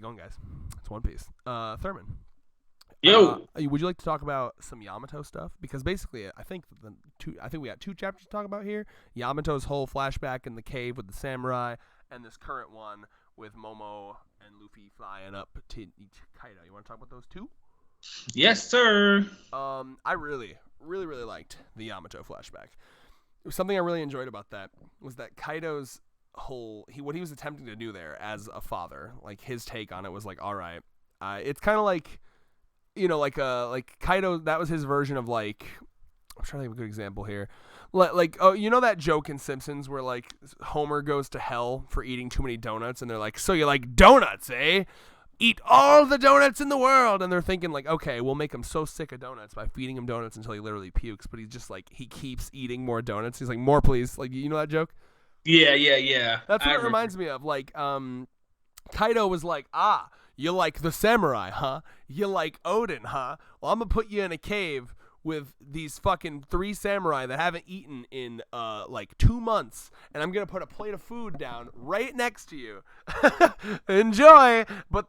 going, guys? It's One Piece. Thurman, Yo. would you like to talk about some Yamato stuff? Because basically, I think we got two chapters to talk about here. Yamato's whole flashback in the cave with the samurai, and this current one with Momo and Luffy flying up to Kaido. You want to talk about those two? Yes, sir. I really liked the Yamato flashback. It was something I really enjoyed about that was that Kaido's what he was attempting to do there as a father, like his take on it was like, all right, it's kind of like, like Kaido, that was his version of like, I'm trying to think of a good example here. Like, oh, you know that joke in Simpsons where like Homer goes to hell for eating too many donuts, and they're like, so you like donuts, eh? Eat all the donuts in the world. And they're thinking like, okay, we'll make him so sick of donuts by feeding him donuts until he literally pukes. But he's just like, he keeps eating more donuts. He's like, more please. Like, you know that joke? Yeah. That's what it reminds me of. Like, Kaido was like, you like the samurai, huh? You like Odin, huh? Well, I'm going to put you in a cave with these fucking 3 samurai that haven't eaten in like 2 months, and I'm gonna put a plate of food down right next to you. Enjoy. But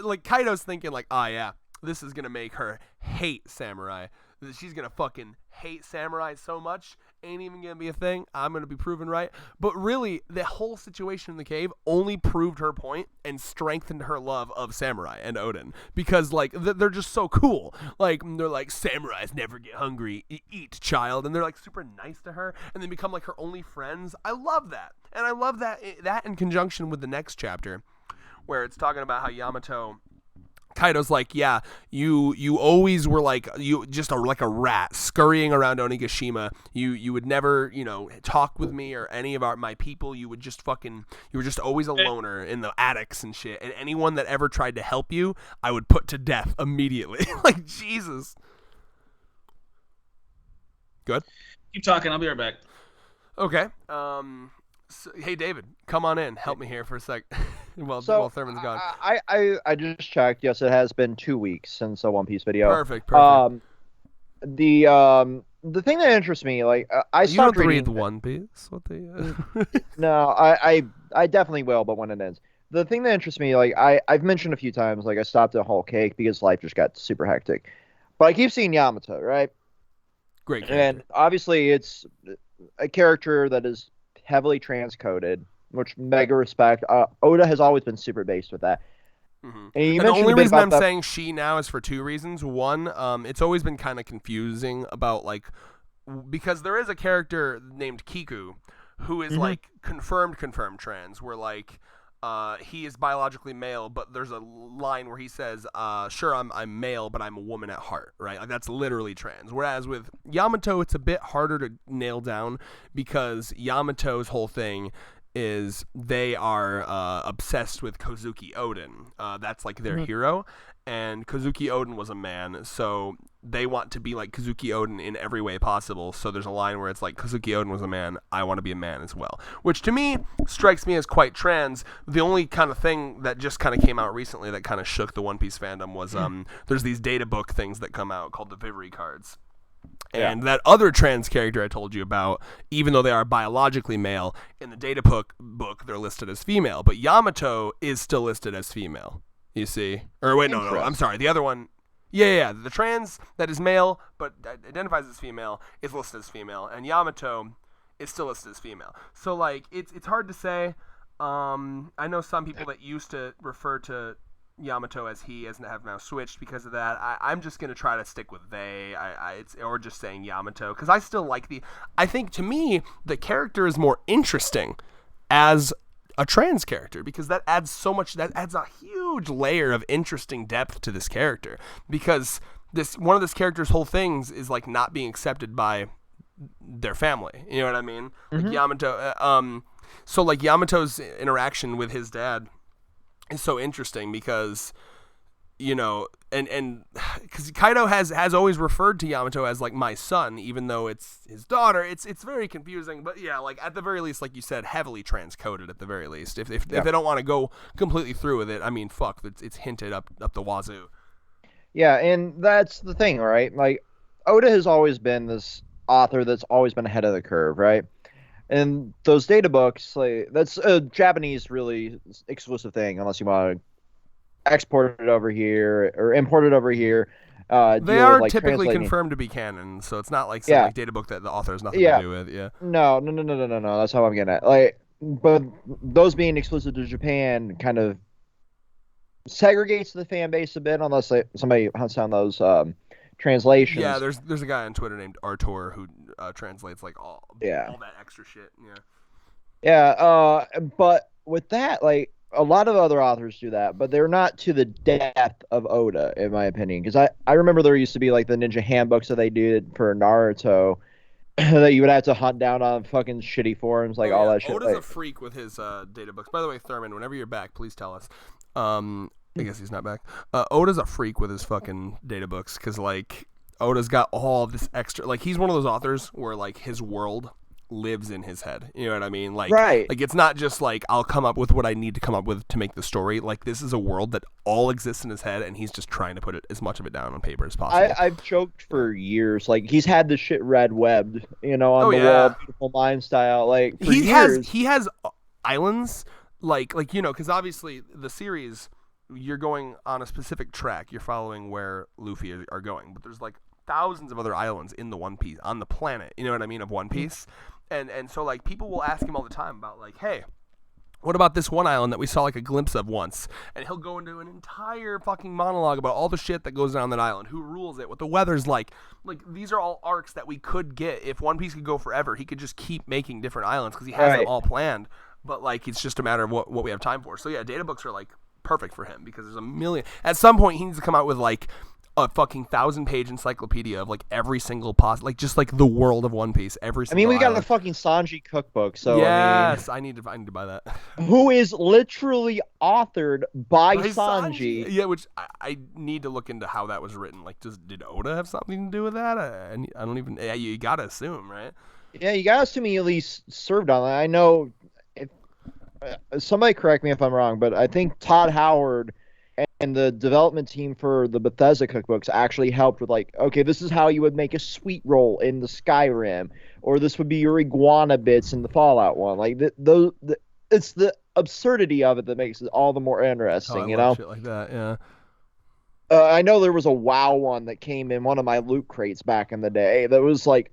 like Kaido's thinking like, oh yeah, this is gonna make her hate samurai. She's gonna fucking hate samurai so much, ain't even gonna be a thing. I'm gonna be proven right. But really, the whole situation in the cave only proved her point and strengthened her love of samurai and Odin, because like they're just so cool. Like they're like, samurais never get hungry. Eat, child. And they're like super nice to her, and they become like her only friends. I love that, and I love that in conjunction with the next chapter, where it's talking about how Kaido's like, yeah, you always were like, you just like a rat scurrying around Onigashima. You would never, talk with me or any of my people. You were just always a loner in the attics and shit. And anyone that ever tried to help you, I would put to death immediately. Like, Jesus. Good. Keep talking. I'll be right back. Okay. So, hey, David, come on in. Help me here for a sec. While Thurman's gone. I just checked. Yes, it has been 2 weeks since a One Piece video. Perfect. The thing that interests me, like I you stopped don't reading read One Piece. What the? No, I definitely will, but when it ends. The thing that interests me, like I've mentioned a few times, like I stopped at Whole Cake because life just got super hectic. But I keep seeing Yamato, right? Great character. And obviously it's a character that is heavily transcoded, which mega respect. Oda has always been super based with that. Mm-hmm. And the only reason I'm saying she now is for 2 reasons. One, it's always been kind of confusing about like, because there is a character named Kiku who is like confirmed trans, where like he is biologically male, but there's a line where he says, sure, I'm male, but I'm a woman at heart, right? Like that's literally trans. Whereas with Yamato, it's a bit harder to nail down, because Yamato's whole thing is they are obsessed with Kozuki Odin. That's like their hero, and Kozuki Odin was a man, so they want to be like Kozuki Odin in every way possible. So there's a line where it's like, Kozuki Odin was a man, I want to be a man as well, which to me strikes me as quite trans. The only kind of thing that just kind of came out recently that kind of shook the One Piece fandom was there's these data book things that come out called the Vivre cards. And that other trans character I told you about, even though they are biologically male, in the data book they're listed as female, but Yamato is still listed as female, you see? Or wait, no, I'm sorry, the other one, yeah, the trans that is male but identifies as female is listed as female, and Yamato is still listed as female. So like, it's hard to say. I know some people that used to refer to Yamato as he have now switched because of that. I'm just gonna try to stick with they. Or just saying Yamato, because I still like I think to me the character is more interesting as a trans character, because that adds so much. That adds a huge layer of interesting depth to this character, because one of this character's whole things is like not being accepted by their family. You know what I mean? Like Yamato. So like Yamato's interaction with his dad is so interesting because, and because Kaido has always referred to Yamato as like my son, even though it's his daughter. It's very confusing, but yeah, like at the very least, like you said, heavily transcoded at the very least. If they don't want to go completely through with it, I mean, fuck, it's hinted up the wazoo. Yeah, and that's the thing, right? Like Oda has always been this author that's always been ahead of the curve, right? And those data books, like that's a Japanese really exclusive thing, unless you want to exported over here or imported over here. They deal are with, like, typically translating. confirmed to be canon, so it's not like some Yeah. like data book that the author has nothing Yeah. to do with. Yeah. No. That's how I'm getting at. Like, but those being exclusive to Japan kind of segregates the fan base a bit, unless somebody hunts down those translations. Yeah, there's a guy on Twitter named Artur who translates like all that extra shit. Yeah. Yeah, but with that, like, a lot of other authors do that, but they're not to the depth of Oda, in my opinion. Because I remember there used to be like the ninja handbooks that they did for Naruto that you would have to hunt down on fucking shitty forums, like all that shit. Oda's a Like, freak with his data books. By the way, Thurman, whenever you're back, please tell us. I guess he's not back. Oda's a freak with his fucking data books because like Oda's got all of this extra. Like he's one of those authors where like his world lives in his head. You know what I mean? Like, Right. Like it's not just like I'll come up with what I need to come up with to make the story. Like this is a world that all exists in his head, and he's just trying to put as much of it down on paper as possible. I've joked for years. Like, he's had this shit red webbed, on the wall, Beautiful Mind style. Like, for years. He has islands like because obviously the series, you're going on a specific track. You're following where Luffy are going, but there's like thousands of other islands in the One Piece on the planet. You know what I mean, of One Piece. And so like people will ask him all the time about like, hey, what about this one island that we saw like a glimpse of once? And he'll go into an entire fucking monologue about all the shit that goes on that island, who rules it, what the weather's like. Like these are all arcs that we could get if One Piece could go forever. He could just keep making different islands because he has them all planned. But like it's just a matter of what we have time for. So yeah, data books are like perfect for him because there's a million. At some point, he needs to come out with like a fucking 1,000-page encyclopedia of like every single like just like the world of One Piece. Every single. We got island. the fucking Sanji cookbook. So yes, I need to buy that. Who is literally authored by Sanji? Yeah, which I need to look into how that was written. Like, did Oda have something to do with that? I don't even. Yeah, you gotta assume, right? Yeah, you gotta assume he at least served on that. I know. If somebody correct me if I'm wrong, but I think Todd Howard and the development team for the Bethesda cookbooks actually helped with like, okay, this is how you would make a sweet roll in the Skyrim, or this would be your iguana bits in the Fallout one. Like it's the absurdity of it that makes it all the more interesting. Shit like that, yeah. I know there was a WoW one that came in one of my loot crates back in the day that was like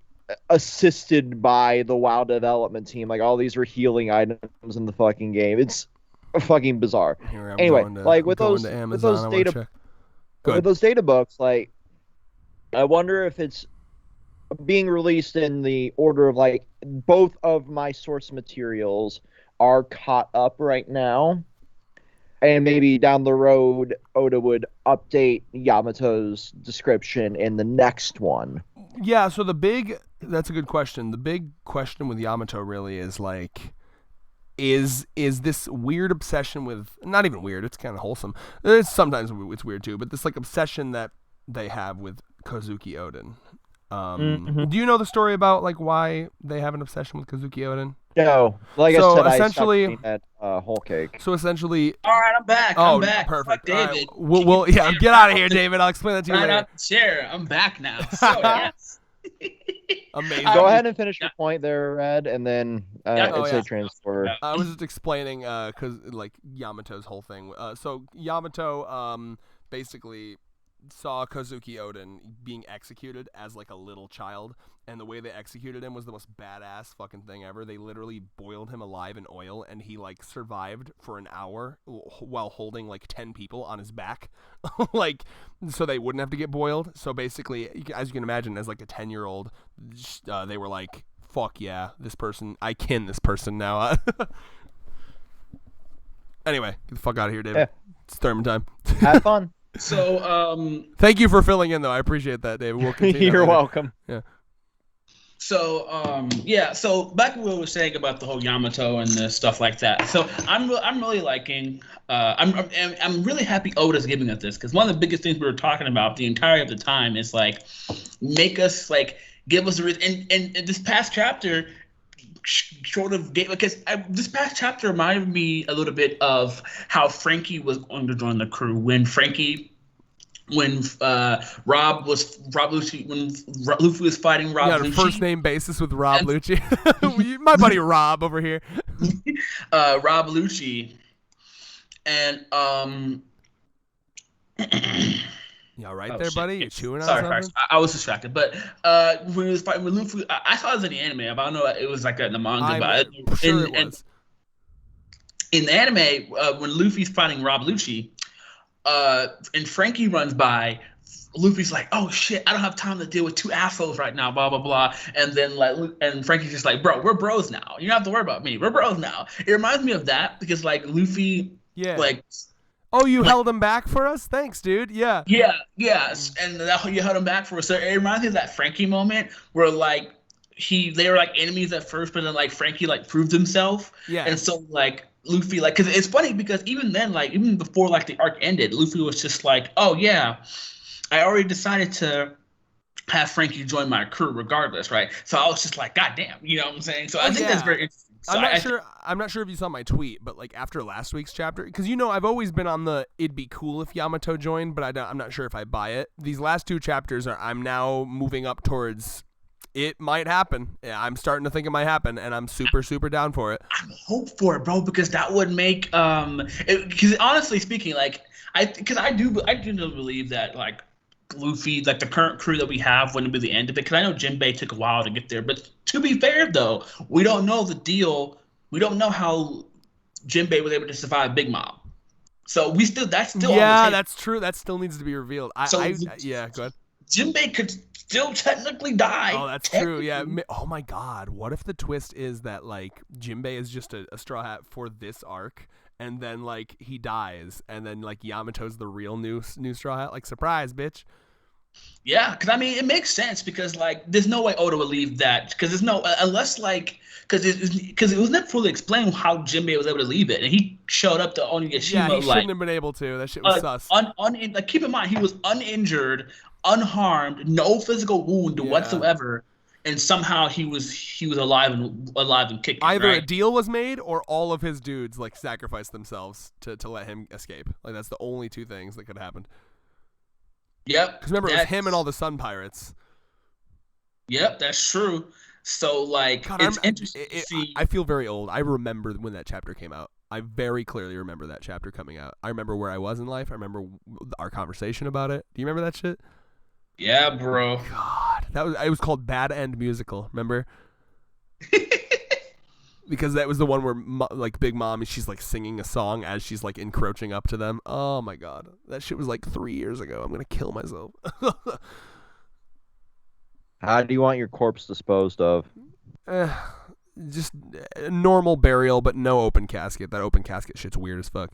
assisted by the WoW development team. Like all these were healing items in the fucking game. It's fucking bizarre. Anyway, like with those data books, like I wonder if it's being released in the order of like both of my source materials are caught up right now, and maybe down the road Oda would update Yamato's description in the next one. Yeah, so that's a good question. The big question with Yamato really is like, is this weird obsession with, not even weird, it's kind of wholesome. Sometimes it's weird too, but this like obsession that they have with Kozuki Oden. Do you know the story about like why they have an obsession with Kozuki Oden? No, like so I said, essentially, I stopped at whole cake. So essentially, all right, I'm back. I'm back. Perfect. Fuck David. Well, yeah, get out of here, David. I'll explain that to you later. Out the chair. I'm back now. So yes. Amazing. Go ahead and finish your point there, Red, and then it's a transporter. I was just explaining because like Yamato's whole thing. So Yamato basically saw Kozuki Oden being executed as like a little child, and the way they executed him was the most badass fucking thing ever. They literally boiled him alive in oil, and he like survived for an hour while holding like 10 people on his back, like so they wouldn't have to get boiled. So basically, as you can imagine, as like a 10-year-old, they were like, fuck yeah, this person, I kin this person now. Anyway, get the fuck out of here, David. Yeah. It's Thurman time. Have fun. So, thank you for filling in, though. I apprate that, David. We'll continue. You're welcome. Yeah. So, So back to what we were saying about the whole Yamato and the stuff like that. So I'm really liking. I'm really happy Oda's giving us this, because one of the biggest things we were talking about the entirety of the time is like make us like give us and this past chapter sort of gave, because this past chapter reminded me a little bit of how Frankie was going to join the crew when Luffy was fighting Rob Lucci. First name basis with Rob Lucci. My buddy Rob over here. Rob Lucci. And You all right Oh there, shit! buddy? You chewing on Sorry, something? I was distracted. But when he was fighting with Luffy, I saw this in the anime. I don't know if it was like that in the manga, I'm but sure it was. in the anime, when Luffy's fighting Rob Lucci, and Frankie runs by, Luffy's like, "Oh shit, I don't have time to deal with two assholes right now." Blah blah blah. And then and Frankie's just like, "Bro, we're bros now. You don't have to worry about me. We're bros now." It reminds me of that because like Luffy, Yeah. like. Oh, you held him back for us? Thanks, dude. Yeah. Yeah, yes, and that you held him back for. So it reminds me of that Frankie moment where like they were like enemies at first, but then like Frankie like proved himself. Yeah. And so like Luffy like, because it's funny because even then, like even before like the arc ended, Luffy was just like, "Oh yeah, I already decided to have Frankie join my crew regardless, right?" So I was just like, "God damn," you know what I'm saying? So I think that's very interesting. So I'm not sure if you saw my tweet, but like after last week's chapter, because I've always been on the it'd be cool if Yamato joined, but I'm not sure if I buy it. These last two chapters I'm now moving up towards it might happen. Yeah, I'm starting to think it might happen, and I'm super down for it. I hope for it, bro, because that would make because honestly speaking, like I do believe that like Luffy, like the current crew that we have, wouldn't be the end of it. Because I know Jinbei took a while to get there, but to be fair though, we don't know the deal. We don't know how Jinbei was able to survive Big Mom. So that's still on the table. That's true. That still needs to be revealed. Yeah, go ahead. Jinbei could still technically die. Oh, that's true. Yeah. Oh my God. What if the twist is that like Jinbei is just a straw hat for this arc, and then like he dies, and then like Yamato's the real new straw hat? Like, surprise, bitch. Yeah, because I mean it makes sense because like there's no way Oda would leave that because there's no unless like because it was never fully explained how Jinbei was able to leave it, and he showed up to Onigashima. Yeah, he shouldn't have been able to. That shit was sus. Like keep in mind he was uninjured, unharmed, no physical wound whatsoever, and somehow he was alive and kicking. Either right? a deal was made or all of his dudes like sacrificed themselves to let him escape. Like that's the only two things that could have happened. Yep. Because remember, it was him and all the Sun Pirates. Yep, that's true. So like, God, it's interesting to see. I feel very old. I remember when that chapter came out. I very clearly remember that chapter coming out. I remember where I was in life. I remember our conversation about it. Do you remember that shit? Yeah, bro. God, it was called Bad End Musical. Remember? Because that was the one where like Big Mom, she's like singing a song as she's like encroaching up to them. Oh my God, that shit was like 3 years ago. I'm gonna kill myself. How do you want your corpse disposed of? Just a normal burial, but no open casket. That open casket shit's weird as fuck.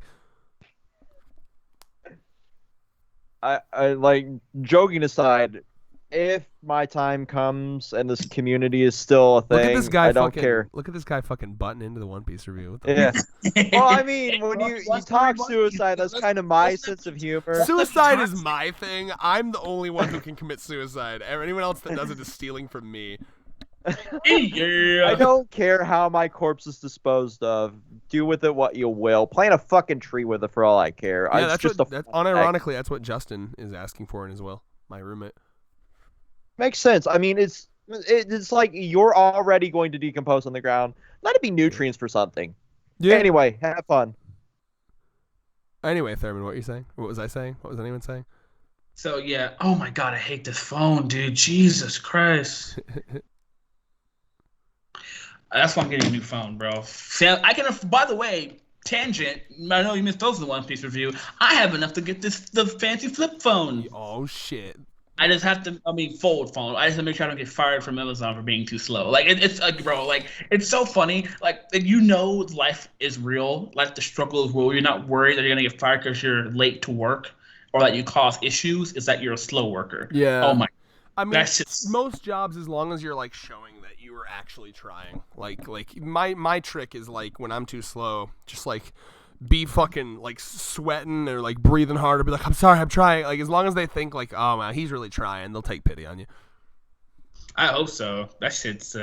I like, joking aside, if my time comes and this community is still a thing, look at this guy I don't care. Look at this guy fucking butting into the One Piece review. Yeah. Well, I mean, when you talk suicide, that's kind of my sense of humor. Suicide is my thing. I'm the only one who can commit suicide. Anyone else that does it is stealing from me. Yeah. I don't care how my corpse is disposed of. Do with it what you will. Plant a fucking tree with it for all I care. Yeah, unironically, that's what Justin is asking for in as well. My roommate. Makes sense. I mean, it's like you're already going to decompose on the ground. Let it be nutrients for something. Yeah. Anyway, have fun. Anyway, Thurman, what are you saying? What was I saying? What was anyone saying? So yeah. Oh my God, I hate this phone, dude. Jesus Christ. That's why I'm getting a new phone, bro. I can. By the way, tangent. I know you missed those in the One Piece review. I have enough to get the fancy flip phone. Oh shit. I just have to. Fold phone. I just have to make sure I don't get fired from Amazon for being too slow. Like it's like, bro. Like it's so funny. Like life is real. Like the struggle is real. You're not worried that you're gonna get fired because you're late to work or that you cause issues. It's that you're a slow worker. Yeah. Oh my. I mean, most jobs, as long as you're like showing that you were actually trying. Like my trick is like when I'm too slow, just like be fucking like sweating or like breathing hard or be like, I'm sorry, I'm trying. Like as long as they think like, oh man, he's really trying, they'll take pity on you. I hope so. That shit's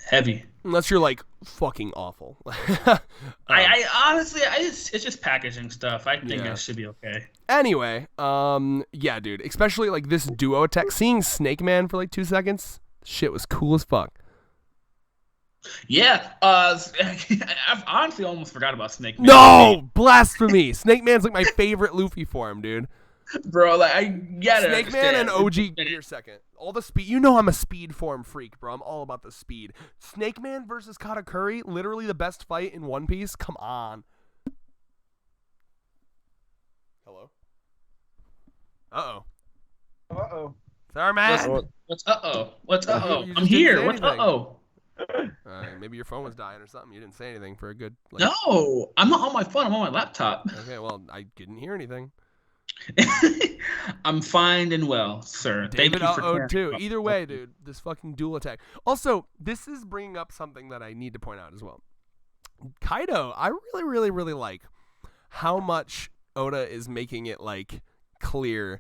heavy. Unless you're like fucking awful. I honestly, it's just packaging stuff. I think it should be okay. Anyway, yeah, dude. Especially like this duo attack. Seeing Snake Man for like 2 seconds, shit was cool as fuck. Yeah, I've honestly almost forgot about Snake Man. No! Blasphemy! Snake Man's like my favorite Luffy form, dude. Bro, like I gotta Snake Man and understand. OG Gear second. All the speed. You know I'm a speed form freak, bro. I'm all about the speed. Snake Man versus Katakuri, literally the best fight in One Piece. Come on. Hello? Uh-oh. Uh-oh. Sorry, man. What's uh-oh? What's uh-oh? You I'm just didn't here. say What's anything. uh-oh? Maybe your phone was dying or something. You didn't say anything for a good. Like... No, I'm not on my phone. I'm on my laptop. Okay, well, I didn't hear anything. I'm fine and well, sir. David Thank you for too. Either way, dude, this fucking dual attack. Also, this is bringing up something that I need to point out as well. Kaido, I really, really, really like how much Oda is making it like clear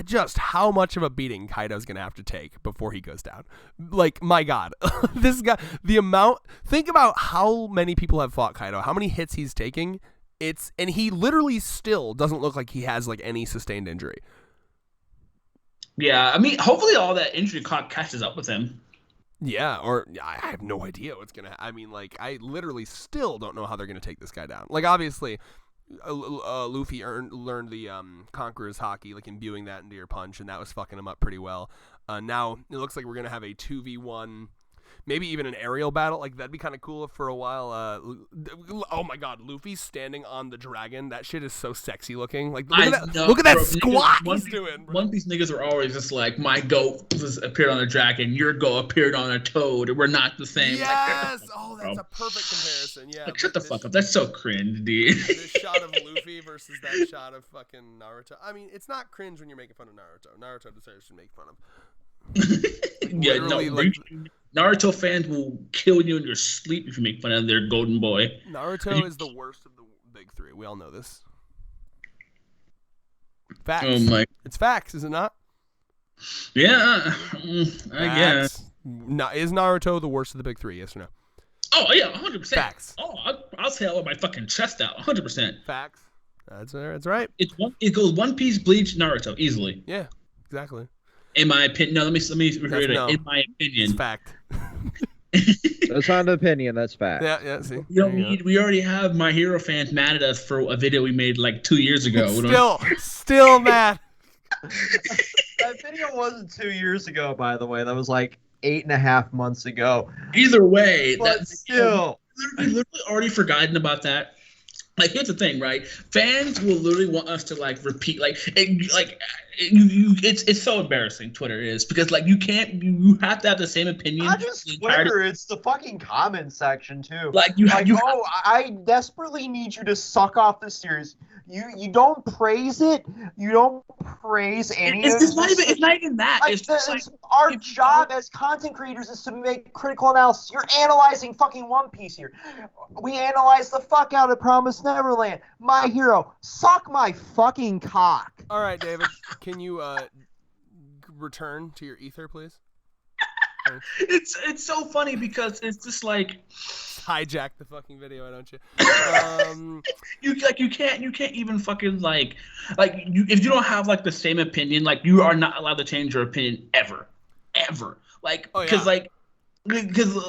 just how much of a beating Kaido's gonna have to take before he goes down. Like, my God, this guy, the amount. Think about how many people have fought Kaido, how many hits he's taking. And he literally still doesn't look like he has like any sustained injury. Yeah, I mean, hopefully all that injury catches up with him. Yeah, or I have no idea what's gonna. I mean, like, I literally still don't know how they're gonna take this guy down. Like, obviously, Luffy learned the Conqueror's Haki, like imbuing that into your punch, and that was fucking him up pretty well. Now it looks like we're gonna have a 2v1. Maybe even an aerial battle. Like, that'd be kind of cool if for a while. Oh my God, Luffy's standing on the dragon. That shit is so sexy looking. Like, look at that squat he's doing. Bro. One Piece niggas are always just like, my goat appeared on a dragon, your goat appeared on a toad. We're not the same. Yes. Like, that's a perfect comparison. Yeah. Like, shut the fuck up. That's so cringe, dude. This shot of Luffy versus that shot of fucking Naruto. I mean, it's not cringe when you're making fun of Naruto. Naruto deserves to make fun of. Yeah, no, like, Naruto fans will kill you in your sleep if you make fun of their golden boy. Naruto is the worst of the big three. We all know this. Facts. Oh my! It's facts, is it not? Yeah, I guess. Is Naruto the worst of the big three? Yes or no? Oh yeah, 100%. Facts. Oh, I'll say all my fucking chest out, 100%. Facts. That's right. It goes One Piece, Bleach, Naruto easily. Yeah, exactly. In my opinion, no. Let me repeat it. No. In my opinion, It's fact. That's not an opinion. That's fact. Yeah. See, we already have My Hero fans mad at us for a video we made like 2 years ago. Still mad. That video wasn't 2 years ago, by the way. That was like 8.5 months ago. Either way, But still, we literally already forgotten about that. Like, here's the thing, right? Fans will literally want us to like repeat, it's so embarrassing. Twitter is because like you have to have the same opinion. not just Twitter, it's the fucking comment section too. Like I desperately need you to suck off this series. You don't praise it. You don't praise any of it. It's not even that. Our job as content creators is to make critical analysis. You're analyzing fucking One Piece here. We analyze the fuck out of Promised Neverland. My Hero. Suck my fucking cock. All right, David. Can you return to your ether, please? It's so funny because it's just like hijack the fucking video, don't you? You can't even fucking like if you don't have like the same opinion, like you are not allowed to change your opinion ever like because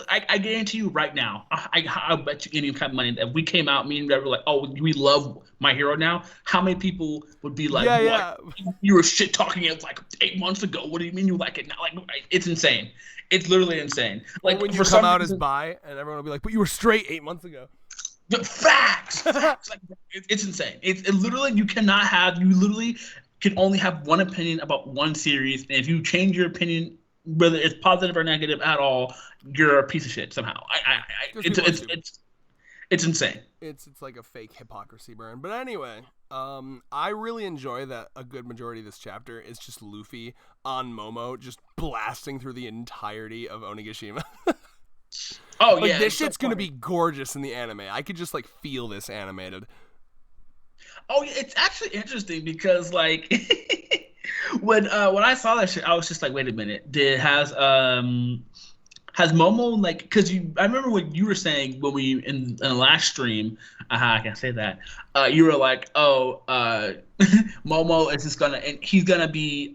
I guarantee you right now, I'll bet you any kind of money that if we came out, me and Red were like, oh, we love My Hero now. How many people would be like, what? You were shit talking it like 8 months ago. What do you mean you like it now? Like, it's insane. It's literally insane. Like, when you come out as bi, and everyone will be like, but you were straight 8 months ago. Facts. Like, it's insane. It literally you literally can only have one opinion about one series, and if you change your opinion, whether it's positive or negative at all, you're a piece of shit somehow. It's insane. It's like a fake hypocrisy burn. But anyway, I really enjoy that a good majority of this chapter is just Luffy on Momo just blasting through the entirety of Onigashima. Oh like, yeah, this shit's gonna be gorgeous in the anime. I could just like feel this animated. Oh yeah, it's actually interesting because like when I saw that shit, I was just like, wait a minute, has Momo like? Because I remember what you were saying when we in the last stream. I can't say that. You were like, oh, Momo is just gonna, and he's gonna be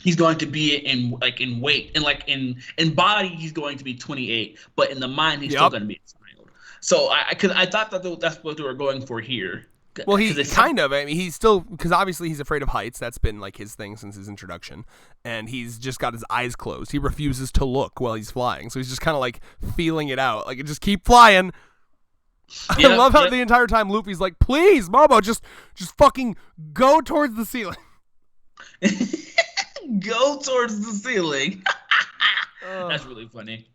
he's going to be in weight and like in body he's going to be 28, but in the mind he's still going to be a child. So I thought that that's what they were going for here. Well, he kind of. I mean, he's still, because obviously he's afraid of heights. That's been like his thing since his introduction, and he's just got his eyes closed. He refuses to look while he's flying, so he's just kind of like feeling it out, like just keep flying. I love how the entire time Luffy's like, "Please, Momo, just fucking go towards the ceiling." Go towards the ceiling. That's really funny.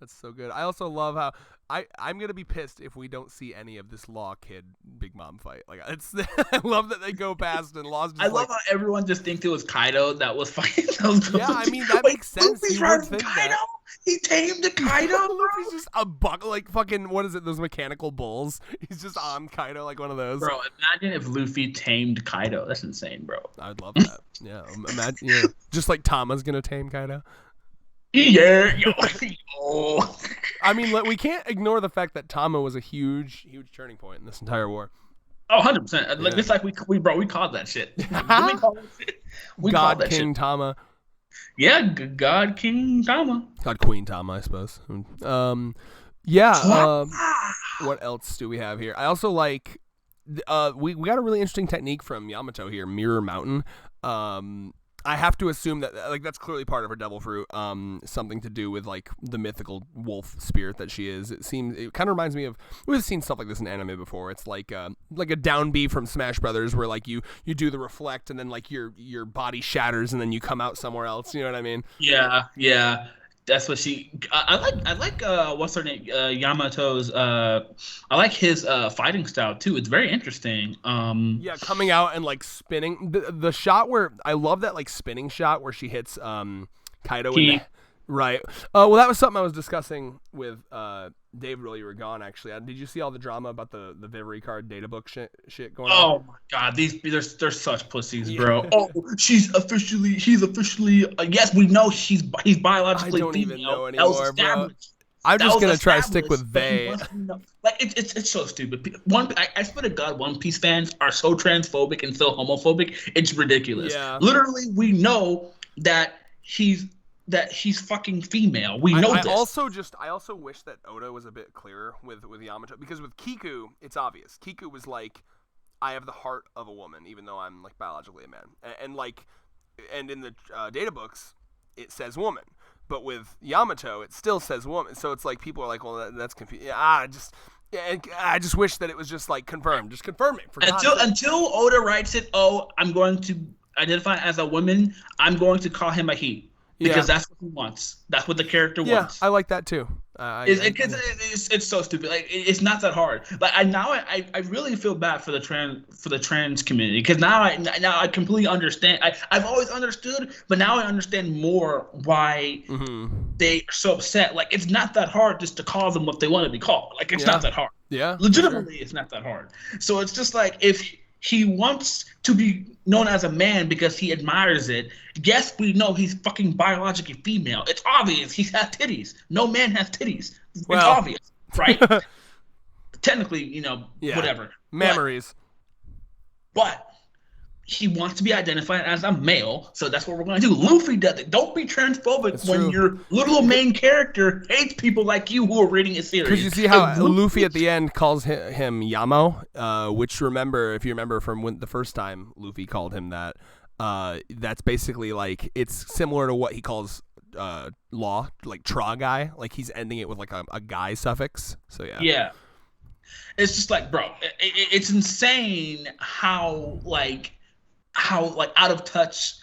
That's so good. I also love how I'm gonna be pissed if we don't see any of this Law Kid Big Mom fight. Like I love that they go past and Law's just I love how everyone just thinks it was Kaido that was fighting those. Yeah, I mean that makes sense. Luffy's riding Kaido. He tamed a Kaido. Luffy's just a buck, like fucking, what is it? Those mechanical bulls. He's just on Kaido like one of those. Bro, imagine if Luffy tamed Kaido. That's insane, bro. I would love that. Yeah, imagine. Just like Tama's gonna tame Kaido. Yeah, oh. I mean, we can't ignore the fact that Tama was a huge turning point in this entire war. Oh, 100%. Like it's like we called that shit. We God called that King shit. Tama. Yeah, God King Tama. God Queen Tama, I suppose. Yeah. What else do we have here? I also like. We got a really interesting technique from Yamato here, Mirror Mountain. I have to assume that like that's clearly part of her devil fruit, something to do with like the mythical wolf spirit that she is. It kind of reminds me of, we've seen stuff like this in anime before. It's like a down B from Smash Brothers where like you do the reflect and then like your body shatters and then you come out somewhere else. You know what I mean? Yeah. That's what she. I like what's her name? Yamato's. I like his fighting style too. It's very interesting. Yeah, coming out and like spinning the shot where I love that like spinning shot where she hits Kaido in the, right. Well, that was something I was discussing with David while you were gone. Actually, did you see all the drama about the Vivery card data book shit going on? Oh my god, they're such pussies, bro. Oh, he's officially. Yes, we know he's biologically. I don't female. even know anymore, bro. I'm just gonna try to stick with they. Like it's so stupid. I swear to God, One Piece fans are so transphobic and so homophobic. It's ridiculous. Yeah. Literally, we know that he's fucking female. We know this. I also wish that Oda was a bit clearer with Yamato, because with Kiku, it's obvious. Kiku was like, I have the heart of a woman, even though I'm like biologically a man, and in the data books, it says woman. But with Yamato, it still says woman. So it's like people are like, well, that's confusing. I just wish that it was just like confirmed. Just confirm it. Until Oda writes it, I'm going to identify as a woman. I'm going to call him a he. Because that's what he wants. That's what the character wants. Yeah, I like that too. It's so stupid. Like it's not that hard. Like I really feel bad for the trans community, because now I completely understand. I've always understood, but now I understand more why they're so upset. Like it's not that hard just to call them what they want to be called. Like it's not that hard. Yeah, legitimately, it's not that hard. So it's just like if he wants to be known as a man because he admires it. Yes, we know he's fucking biologically female. It's obvious he has titties. No man has titties. It's obvious, right? Technically, whatever. Memories. But he wants to be identified as a male, so that's what we're going to do. Luffy does it. Don't be transphobic when your little main character hates people like you who are reading a series. Because you see how Luffy at the end calls him Yamo, which if you remember from the first time Luffy called him that, that's basically like, it's similar to what he calls Law, like Tra guy. Like he's ending it with like a guy suffix. So yeah. Yeah. It's just like, bro, it's insane how out of touch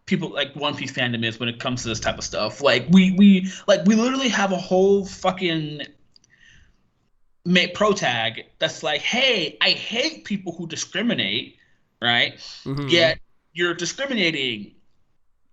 people like One Piece fandom is when it comes to this type of stuff. Like we literally have a whole fucking pro tag that's like, hey, I hate people who discriminate, right? Mm-hmm. Yet you're discriminating.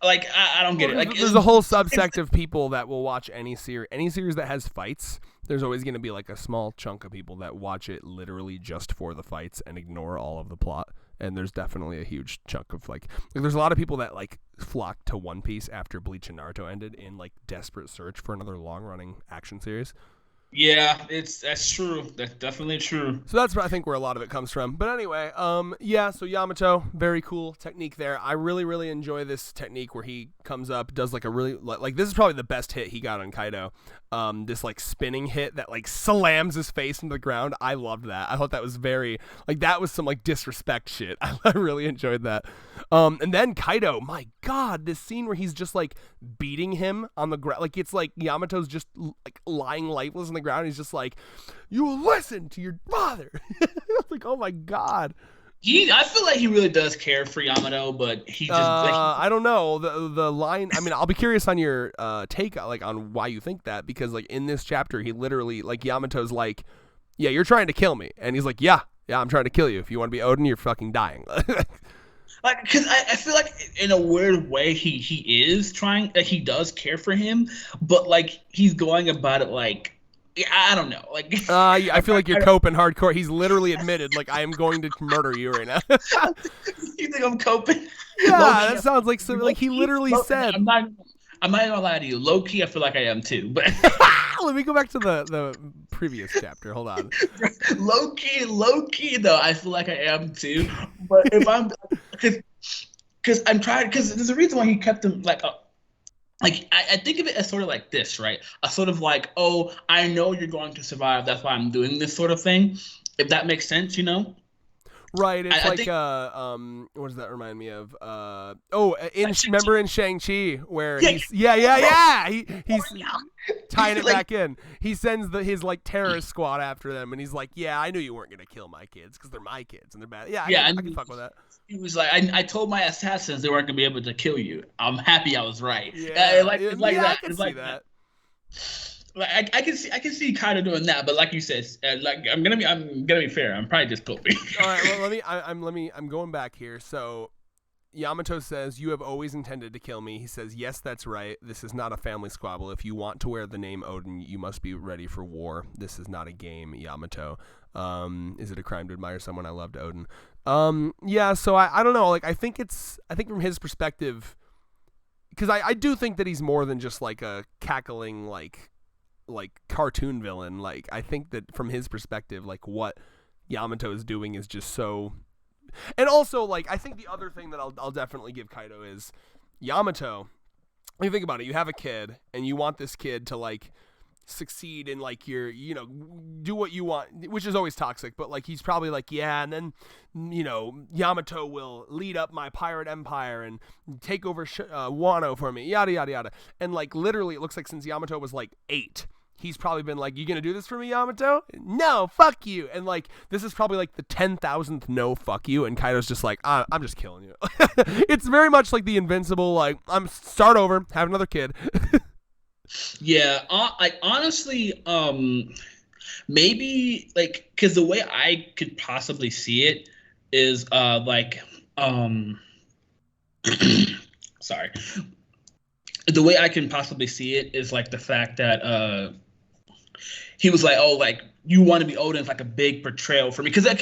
Like I don't get it. Like there's a whole subsect of people that will watch any series that has fights. There's always going to be like a small chunk of people that watch it literally just for the fights and ignore all of the plot. And there's definitely a huge chunk of like there's a lot of people that like flocked to One Piece after Bleach and Naruto ended in like desperate search for another long running action series. Yeah, that's true. That's definitely true. So that's I think where a lot of it comes from. But anyway, yeah. So Yamato, very cool technique there. I really, really enjoy this technique where he comes up, does like a really like this is probably the best hit he got on Kaido. This like spinning hit that like slams his face into the ground. I loved that. I thought that was very like that was some like disrespect shit. I really enjoyed that. And then Kaido, my God, this scene where he's just like beating him on the ground, like it's like Yamato's just like lying lifeless on the ground. He's just like, you will listen to your father. I was like, oh my God. I feel like he really does care for Yamato, but he just I don't know the line. I mean, I'll be curious on your take like on why you think that, because like in this chapter he literally like Yamato's like, yeah, you're trying to kill me, and he's like, yeah, I'm trying to kill you. If you want to be Odin, you're fucking dying. like because I feel like in a weird way he is trying, like he does care for him, but like he's going about it like, I don't know, like I feel like you're coping hardcore. He's literally admitted like I am going to murder you right now. You think I'm coping? Yeah, Low-key, that sounds like like he literally said. I'm not gonna lie to you. Low key, I feel like I am too. But let me go back to the previous chapter. Hold on. low key though, I feel like I am too. But if I'm because I'm trying, because there's a reason why he kept him like I think of it as sort of like this, right? A sort of like, oh, I know you're going to survive, that's why I'm doing this sort of thing. If that makes sense, you know? Right, it's I like think, what does that remind me of? Remember in Shang-Chi where Yeah. he's tying it Like- back in. He sends his like terrorist squad after them, and he's like, yeah, I knew you weren't gonna kill my kids because they're my kids and they're bad. Yeah, I can fuck with that. He was like, I told my assassins they weren't gonna be able to kill you. I'm happy I was right. Yeah, It's like yeah, that. I can It's see like that. Like I can see kind of doing that, but like you said, like I'm gonna be fair. I'm probably just coping. All right, well, I'm going back here. So Yamato says, you have always intended to kill me. He says, yes, that's right. This is not a family squabble. If you want to wear the name Odin, you must be ready for war. This is not a game, Yamato. Is it a crime to admire someone? I loved Odin. Yeah, so I don't know. Like, I think from his perspective, because I do think that he's more than just like a cackling, like cartoon villain. Like, I think that from his perspective, like what Yamato is doing is just so. And also, like, I think the other thing that I'll definitely give Kaido is Yamato. When you think about it, you have a kid, and you want this kid to, like, succeed in, like, do what you want, which is always toxic, but, like, he's probably like, yeah, and then, Yamato will lead up my pirate empire and take over Wano for me, yada, yada, yada. And, like, literally, it looks like since Yamato was, like, 8, he's probably been like, you gonna do this for me, Yamato? No, fuck you. And like, this is probably like the 10,000th no, fuck you. And Kaido's just like, I'm just killing you. It's very much like the Invincible, like, start over, have another kid. Yeah, like honestly, maybe like because the way I could possibly see it is sorry. The way I can possibly see it is like the fact that he was like, oh, like you want to be Odin is like a big portrayal for me, because I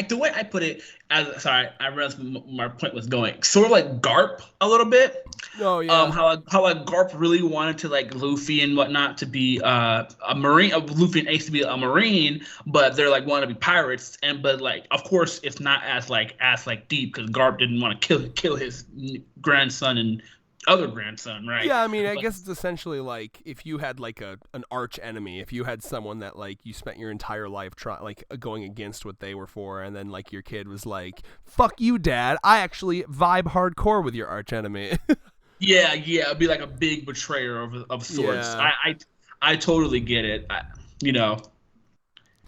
the way I put it, I realized my point was going sort of like Garp a little bit. Oh yeah. How like Garp really wanted to like Luffy and whatnot to be a marine, Luffy and Ace to be a marine, but they're like want to be pirates, but like of course it's not as deep because Garp didn't want to kill his grandson and other grandson, right? Yeah, I mean, I guess it's essentially like if you had like an arch enemy, if you had someone that like you spent your entire life going against what they were for, and then like your kid was like, "Fuck you, Dad! I actually vibe hardcore with your arch enemy." Yeah, it'd be like a big betrayer of sorts. Yeah. I totally get it. It's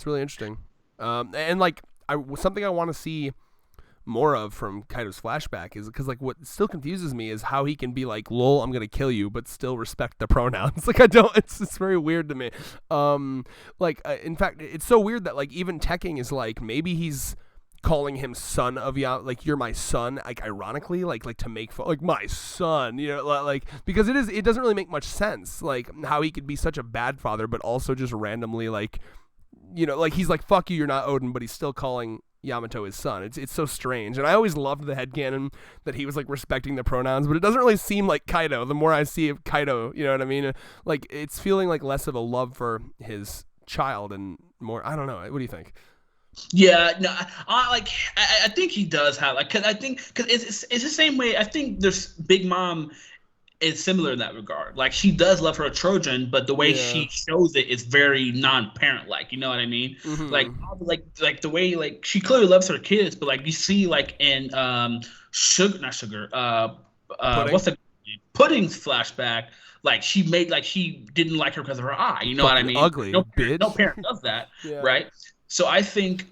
really interesting, and like something I want to see more of from Kaido's flashback is because like what still confuses me is how he can be like, lol, I'm gonna kill you, but still respect the pronouns. Like it's very weird to me. In fact, it's so weird that like even Tekking is like, maybe he's calling him son of like you're my son, like ironically, like to make fun, like my son, like because it doesn't really make much sense, like how he could be such a bad father but also just randomly like like he's like, fuck you, you're not Odin, but he's still calling Yamato his son. It's so strange, and I always loved the headcanon that he was like respecting the pronouns, but it doesn't really seem like Kaido. The more I see of Kaido, you know what I mean, like it's feeling like less of a love for his child and more. I don't know. What do you think? Yeah, no, I think he does have because it's the same way. I think there's Big Mom is similar in that regard. Like she does love her children, but the way she shows it is very non-parent like. You know what I mean? Mm-hmm. Like the way like she clearly loves her kids, but like you see like in Pudding? What's the Pudding's flashback? Like she didn't like her because of her eye. You know what I mean? Ugly bitch. No parent does that, right? So I think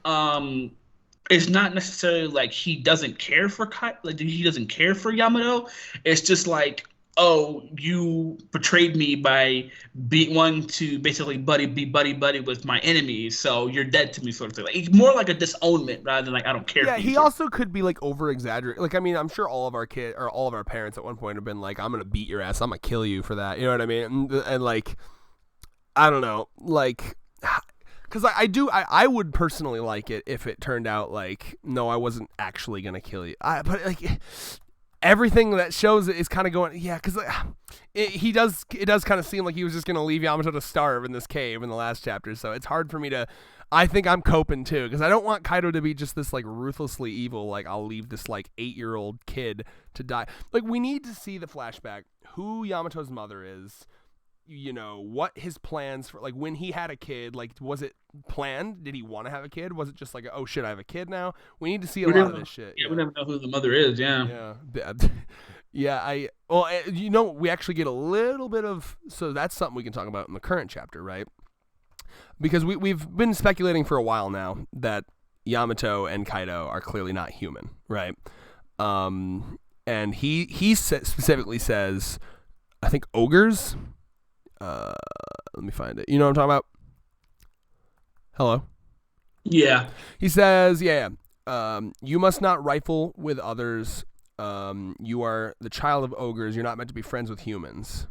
it's not necessarily like he doesn't care for he doesn't care for Yamato. It's just like, oh, you betrayed me by wanting to basically be buddy with my enemies, so you're dead to me, sort of thing. Like, it's more like a disownment rather than like I don't care. Yeah, he also could be like over exaggerating. Like I mean, I'm sure all of our kids or all of our parents at one point have been like, I'm gonna beat your ass, I'm gonna kill you for that. You know what I mean? And like, I don't know, like. Because I would personally like it if it turned out like, no, I wasn't actually going to kill you. But like everything that shows it is kind of going, yeah, because it does kind of seem like he was just going to leave Yamato to starve in this cave in the last chapter. So it's hard for me to, I think I'm coping too, because I don't want Kaido to be just this like ruthlessly evil, like I'll leave this like 8-year-old kid to die. Like we need to see the flashback, who Yamato's mother is. You know, what his plans for, like, when he had a kid, like, was it planned? Did he want to have a kid? Was it just like, oh shit, I have a kid now? We need to see a lot of this shit. Yeah, we never know who the mother is. Yeah. Yeah. We actually get a little bit of, so that's something we can talk about in the current chapter, right? Because we've been speculating for a while now that Yamato and Kaido are clearly not human, right? And he specifically says, I think ogres. Let me find it. You know what I'm talking about? Hello? Yeah. He says, you must not rifle with others. You are the child of ogres. You're not meant to be friends with humans.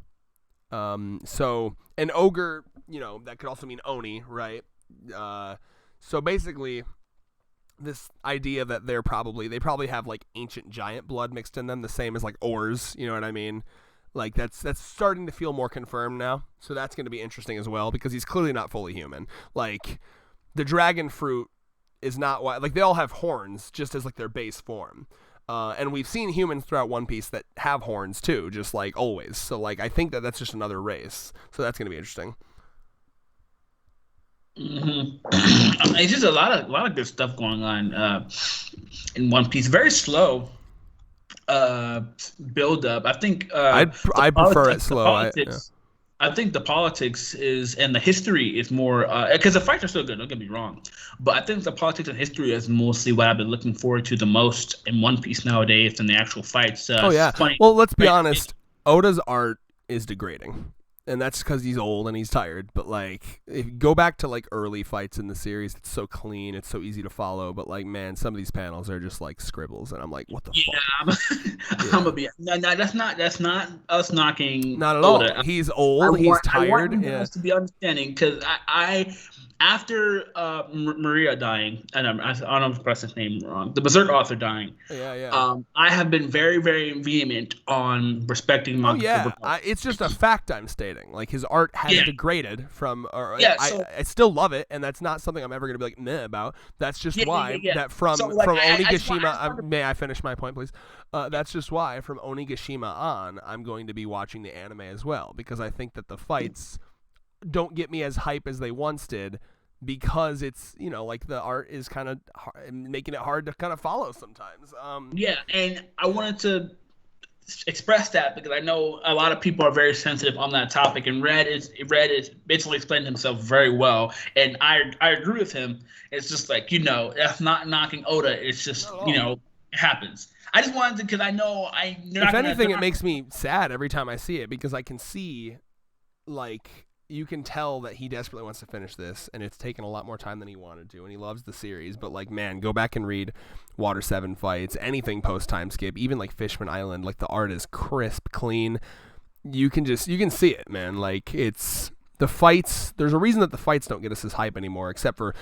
So an ogre, you know, that could also mean Oni, right? So basically this idea that they probably have like ancient giant blood mixed in them, the same as like ores, you know what I mean? Like that's starting to feel more confirmed now. So that's going to be interesting as well because he's clearly not fully human. Like the dragon fruit is not like they all have horns just as like their base form. And we've seen humans throughout One Piece that have horns too, just like always. So like I think that's just another race. So that's going to be interesting. Mm-hmm. It's just a lot of good stuff going on in One Piece. Very slow build up. I think I prefer it slow. I think the politics is and the history is more because the fights are still good. Don't get me wrong, but I think the politics and history is mostly what I've been looking forward to the most in One Piece nowadays than the actual fights. Funny. Well, let's be honest. Oda's art is degrading. And that's because he's old and he's tired. But, like, if you go back to, like, early fights in the series, it's so clean. It's so easy to follow. But, like, man, some of these panels are just, like, scribbles. And I'm like, what the fuck? I'm going to be... No, that's not us knocking... Not at all. He's old. He's tired. I want you to be understanding because I after Maria dying, I don't know if I pronounced his name wrong, the Berserk author dying. I have been very, very vehement on respecting manga. It's just a fact I'm stating. Like his art has degraded from. I still love it, and that's not something I'm ever gonna be like meh about. That's just why that from Onigashima. May I finish my point, please? That's just why from Onigashima on, I'm going to be watching the anime as well because I think that the fights don't get me as hype as they once did because it's, you know, like the art is kind of making it hard to kind of follow sometimes. And I wanted to express that because I know a lot of people are very sensitive on that topic, and Red is basically explained himself very well, and I agree with him. It's just like, you know, that's not knocking Oda. It's just, you know, it happens. I just wanted to, because I know if anything, it makes me sad every time I see it because I can see, like, you can tell that he desperately wants to finish this, and it's taken a lot more time than he wanted to, and he loves the series. But, like, man, go back and read Water 7 fights, anything post-time skip, even, like, Fishman Island. Like, the art is crisp, clean. You can see it, man. Like, it's the fights, there's a reason that the fights don't get us as hype anymore, except for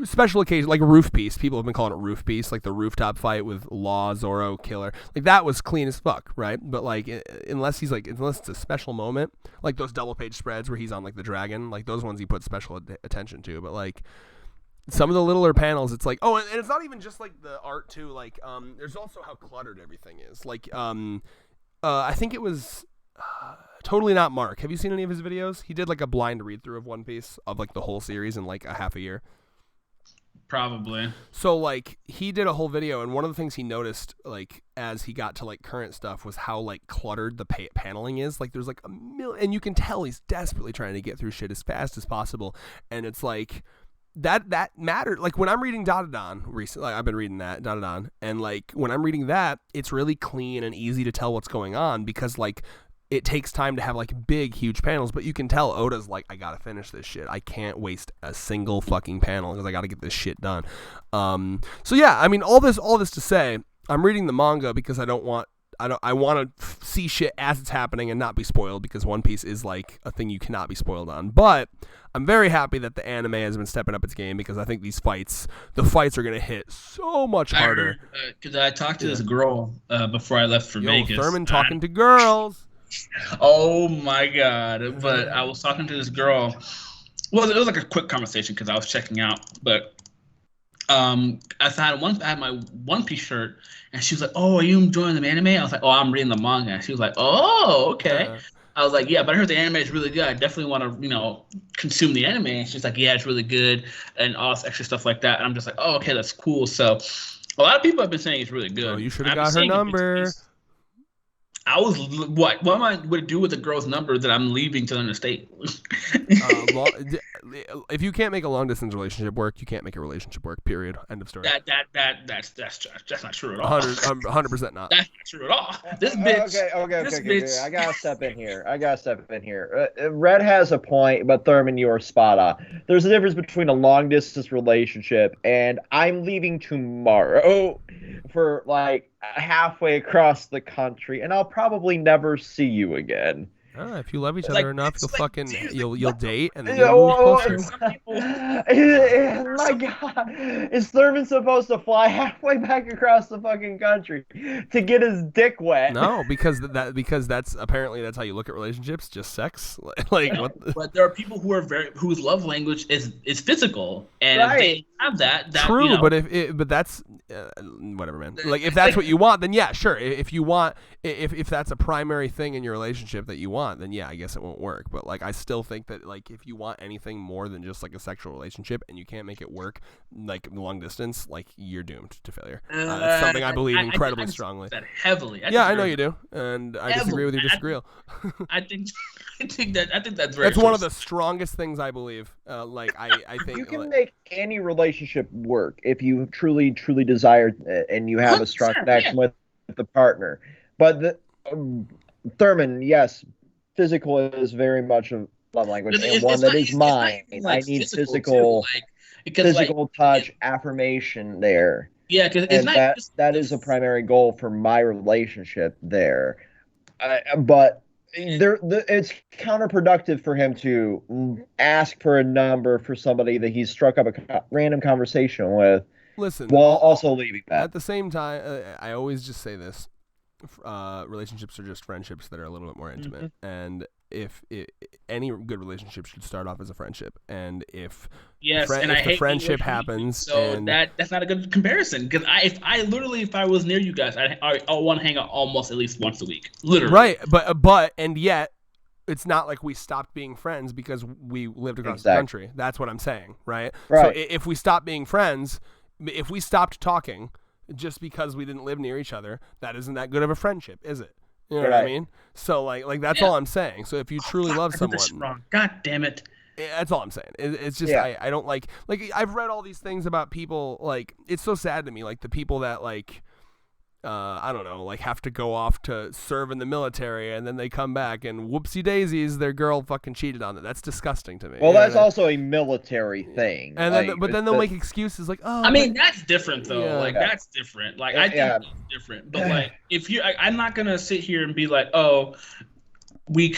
special occasions, like Roof Piece. People have been calling it Roof Piece, like the rooftop fight with Law, Zoro, Killer. Like, that was clean as fuck, right? But, like, unless it's a special moment, like those double page spreads where he's on, like, the dragon, like, those ones he put special attention to. But, like, some of the littler panels, it's like, oh, and it's not even just, like, the art, too. Like, there's also how cluttered everything is. Like, I think it was... Totally Not Mark. Have you seen any of his videos? He did like a blind read through of One Piece, of like the whole series in like a half a year. Probably. So like he did a whole video, and one of the things he noticed like as he got to like current stuff was how like cluttered the paneling is. Like there's like a million, and you can tell he's desperately trying to get through shit as fast as possible. And it's like that mattered. Like when I'm reading Dotadon recently, like, I've been reading that Dotadon, and like when I'm reading that, it's really clean and easy to tell what's going on because like it takes time to have like big, huge panels, but you can tell Oda's like, I gotta finish this shit. I can't waste a single fucking panel because I gotta get this shit done. So yeah, I mean, all this to say, I'm reading the manga because I want to see shit as it's happening and not be spoiled, because One Piece is like a thing you cannot be spoiled on. But I'm very happy that the anime has been stepping up its game, because I think the fights are gonna hit so much harder. Because I talked to this girl before I left for Vegas. Thurman talking to girls. Oh my god! But I was talking to this girl. Well, it was like a quick conversation because I was checking out. But I had my One Piece shirt, and she was like, "Oh, are you enjoying the anime?" I was like, "Oh, I'm reading the manga." And she was like, "Oh, okay." I was like, "Yeah, but I heard the anime is really good. I definitely want to, consume the anime." And she's like, "Yeah, it's really good," and all this extra stuff like that. And I'm just like, "Oh, okay, that's cool." So a lot of people have been saying it's really good. Oh, you should have got her number. I was what am I going to do with the girl's number that I'm leaving to the state? If you can't make a long distance relationship work, you can't make a relationship work. Period. End of story. That's not true at all. 100% not. That's not true at all. This bitch. Okay. I gotta step in here. Red has a point, but Thurman, you are spot on. There's a difference between a long distance relationship and I'm leaving tomorrow for like halfway across the country, and I'll probably never see you again. If you love each other enough, you'll date and then you'll move closer. My God, is Thurman supposed to fly halfway back across the fucking country to get his dick wet? No, because that's apparently that's how you look at relationships, just sex. Like what? But there are people whose love language is physical, and right. If they have that. True, but that's whatever, man. Like if that's what you want, then yeah, sure. If you want, if that's a primary thing in your relationship that you want, then yeah, I guess it won't work. But like I still think that like if you want anything more than just like a sexual relationship and you can't make it work, like long distance, like you're doomed to failure. It's something I believe incredibly strongly. That heavily. I know you do, and I disagree with your disagreeal. I think that's very. That's one of the strongest things I believe. I think you can make any relationship work if you truly desire and you have a strong connection with the partner. But Thurman, yes, physical is very much a love language, and one that is mine. I need physical touch, affirmation there. Yeah, because that is a primary goal for my relationship there. But it's counterproductive for him to ask for a number for somebody that he's struck up a random conversation with. Listen, while also leaving that. At the same time, I always just say this. Relationships are just friendships that are a little bit more intimate, and if any good relationship should start off as a friendship, and if the friendship happens, so that's not a good comparison, because if I was near you guys, I want to hang out almost at least once a week, literally. Right, but and yet it's not like we stopped being friends because we lived across the country. That's what I'm saying, right? So if we stopped being friends, if we stopped talking just because we didn't live near each other, that isn't that good of a friendship, is it? You know what I mean? So like that's all I'm saying. So if you truly love someone, God damn it. That's all I'm saying. It's just I don't like I've read all these things about people, like it's so sad to me, like the people that like I don't know, like have to go off to serve in the military and then they come back and whoopsie daisies, their girl fucking cheated on them. That's disgusting to me. Well, that's also a military thing. And then they'll make excuses like, oh. I mean, that's different though. Yeah. That's different. Like I think that's different. But like if I'm not gonna sit here and be like, oh, we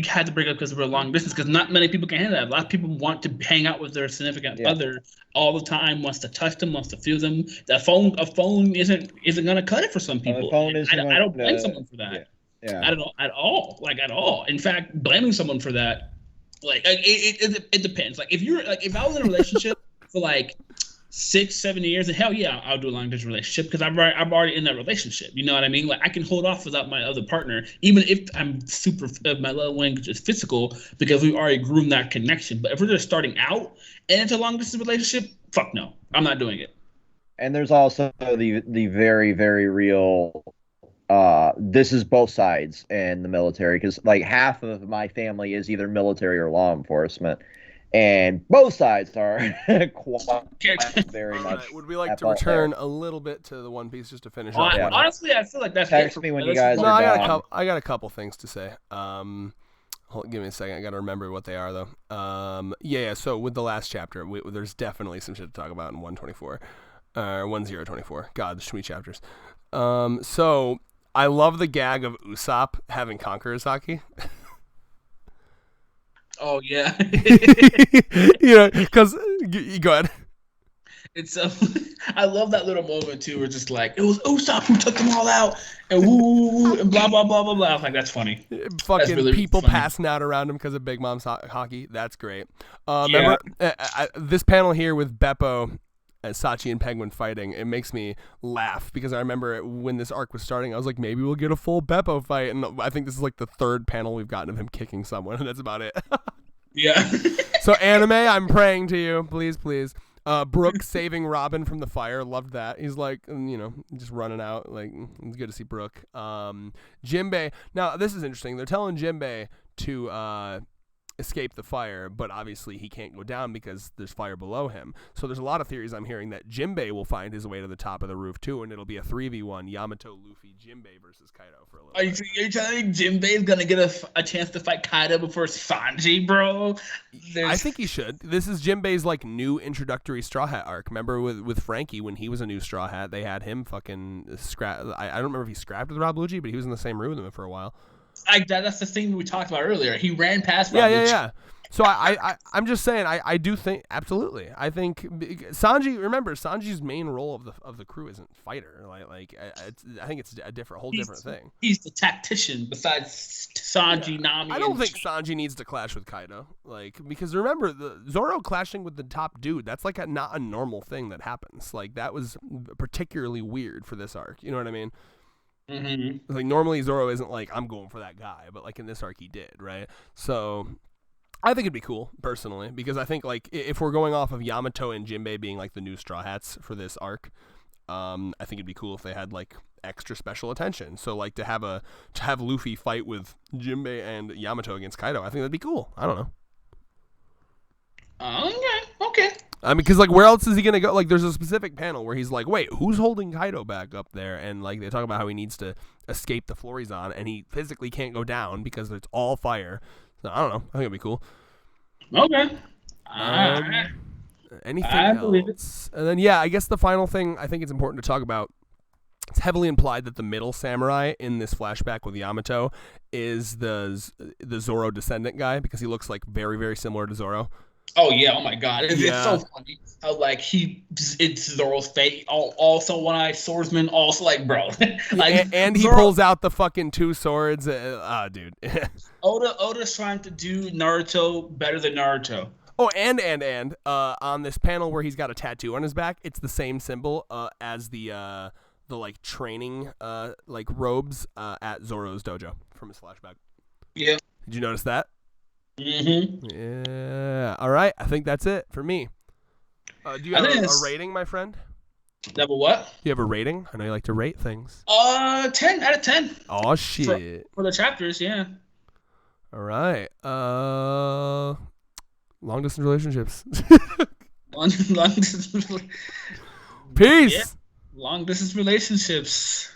had to break up because we were long distance, because not many people can handle that. A lot of people want to hang out with their significant other all the time, wants to touch them, wants to feel them. A phone isn't going to cut it for some people. I don't blame someone for that. Yeah. I don't know at all. Like at all. In fact, blaming someone for that, like it depends. Like if I was in a relationship for like 6-7 years, and hell yeah, I'll do a long distance relationship because I'm already in that relationship. You know what I mean? Like I can hold off without my other partner, even if I'm my love language is physical, because we've already groomed that connection. But if we're just starting out and it's a long distance relationship, fuck no, I'm not doing it. And there's also the very, very real. This is both sides in the military, because like half of my family is either military or law enforcement, and both sides are very much. Right. Would we like to return a little bit to the One Piece just to finish off? Honestly, I feel like that's text me when you guys are done. I got a couple things to say. Give me a second. I got to remember what they are though. Yeah. So with the last chapter, there's definitely some shit to talk about in 124, 1024. God, there's too many chapters. So I love the gag of Usopp having Conqueror's Haki. Oh yeah. Yeah, because go ahead. It's I love that little moment too, where just like it was Usopp who took them all out, and woo and blah blah blah blah blah. I was like, that's funny. Fucking that's really people funny. Passing out around him because of Big Mom's hockey. That's great. Remember this panel here with Beppo, Sachi and Penguin fighting, it makes me laugh because I remember when this arc was starting, I was like, maybe we'll get a full Beppo fight, and I think this is like the third panel we've gotten of him kicking someone, and that's about it. Yeah. So anime, I'm praying to you, please. Brook saving Robin from the fire, loved that. He's like, just running out. Like, it's good to see Brook. Jinbei. Now this is interesting. They're telling Jinbei to escape the fire, but obviously he can't go down because there's fire below him. So there's a lot of theories I'm hearing that Jinbei will find his way to the top of the roof too, and it'll be a 3v1 Yamato, Luffy, Jinbei versus Kaido for a little bit. Are you telling me Jinbei's gonna get a chance to fight Kaido before Sanji, bro? I think he should. This is Jinbei's like new introductory Straw Hat arc. Remember with Frankie when he was a new Straw Hat, they had him fucking scrap. I don't remember if he scrapped with Rob Lucci, but he was in the same room with him for a while. That's the thing we talked about earlier. He ran past Rob Lucci. Yeah. So I'm just saying I do think absolutely. I think Sanji. Remember, Sanji's main role of the crew isn't fighter. I think it's a different thing. He's the tactician besides Sanji, Nami. I don't think Sanji needs to clash with Kaido. Because remember the Zoro clashing with the top dude. That's like not a normal thing that happens. Like that was particularly weird for this arc. You know what I mean? Mm-hmm. Like normally Zoro isn't like I'm going for that guy, but like in this arc he did, right? So I think it'd be cool personally because I think like if we're going off of Yamato and Jinbei being like the new Straw Hats for this arc, I think it'd be cool if they had like extra special attention. So like to have Luffy fight with Jinbei and Yamato against Kaido, I think that'd be cool. I don't know. Okay. I mean, because like, where else is he gonna go? Like, there's a specific panel where he's like, "Wait, who's holding Kaido back up there?" And like, they talk about how he needs to escape the floor he's on, and he physically can't go down because it's all fire. So I don't know. I think it'd be cool. Okay. Anything else? And then I guess the final thing I think it's important to talk about. It's heavily implied that the middle samurai in this flashback with Yamato is the Zoro descendant guy because he looks like very, very similar to Zoro. Oh yeah! Oh my God! It's so funny how like it's Zoro's fate. Also one-eyed swordsman. Also like bro, like and he pulls out the fucking two swords. Dude. Oda's trying to do Naruto better than Naruto. Oh, and on this panel where he's got a tattoo on his back, it's the same symbol as the like training like robes at Zoro's dojo from his flashback. Yeah. Did you notice that? Mm-hmm. Yeah. All right. I think that's it for me. Do you have a rating, my friend? Have a what? Do you have a rating? I know you like to rate things. 10 out of 10. Oh shit. For the chapters, yeah. All right. Long distance relationships. long distance. Peace. Yeah. Long distance relationships.